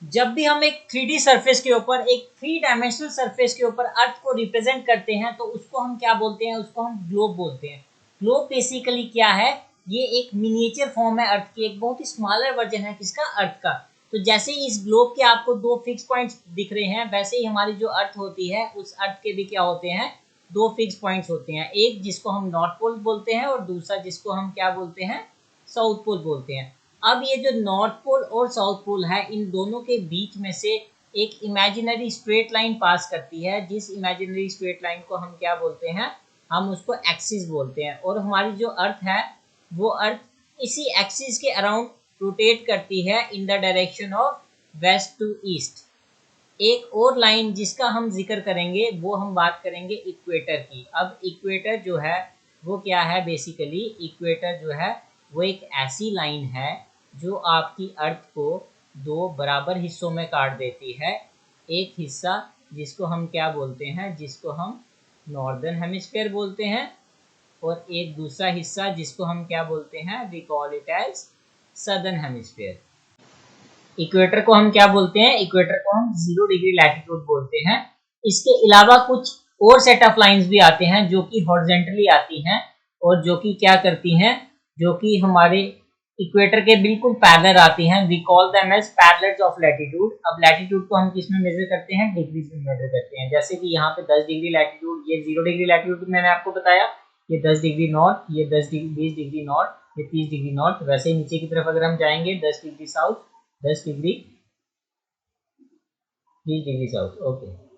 जब भी हम एक 3D सरफेस के ऊपर, एक 3 डायमेंशनल सरफेस के ऊपर अर्थ को रिप्रेजेंट करते हैं तो उसको हम क्या बोलते हैं, उसको हम ग्लोब बोलते हैं। ग्लोब बेसिकली क्या है, ये एक मिनिएचर फॉर्म है अर्थ की, एक बहुत ही स्मॉलर वर्जन है किसका, अर्थ का। तो जैसे इस ग्लोब के आपको 2 फिक्स पॉइंट्स दिख रहे हैं, वैसे ही हमारी जो अर्थ होती है उस अर्थ के भी क्या होते हैं, 2 फिक्स पॉइंट्स होते हैं, एक जिसको हम नॉर्थ पोल बोलते हैं और दूसरा जिसको हम क्या बोलते हैं, साउथ पोल बोलते हैं। अब ये जो नॉर्थ पोल और साउथ पोल है, इन दोनों के बीच में से एक इमेजिनरी स्ट्रेट लाइन पास करती है, जिस इमेजिनरी स्ट्रेट लाइन को हम क्या बोलते हैं, हम उसको एक्सिस बोलते हैं। और हमारी जो अर्थ है वो अर्थ इसी एक्सिस के अराउंड रोटेट करती है in the direction of west to east. एक और लाइन जिसका हम जिक्र करेंगे वो हम बात करेंगे इक्वेटर की। अब इक्वेटर जो है वो क्या है, बेसिकली इक्वेटर जो है वो एक ऐसी लाइन है जो आपकी अर्थ को 2 बराबर हिस्सों में काट देती है। एक हिस्सा जिसको हम क्या बोलते हैं, जिसको हम नॉर्दर्न हेमिस्फेयर बोलते हैं, और एक दूसरा हिस्सा जिसको हम क्या बोलते हैं, we call it as southern hemisphere. Equator को हम क्या बोलते हैं, इक्वेटर को हम 0 डिग्री लैटिट्यूड बोलते हैं। इसके अलावा कुछ और सेट ऑफ लाइंस भी आते हैं जो कि हॉरिजॉन्टली आती हैं और जो कि क्या करती हैं, जो कि हमारे इक्वेटर के बिल्कुल पैरेलल आती हैं। We call them as parallels of latitude. अब लैटिट्यूड को हम किस में मेजर करते हैं, डिग्रीज में मेजर करते हैं। जैसे कि यहाँ पे 10 डिग्री लैटिट्यूड, ये 0 डिग्री लैटिट्यूड में मैंने आपको बताया, ये 10 डिग्री नॉर्थ, ये 20 डिग्री नॉर्थ, ये 30 डिग्री नॉर्थ। वैसे ही नीचे की तरफ अगर हम जाएंगे 10 degree south, 10 degree, 30 degree south. Okay.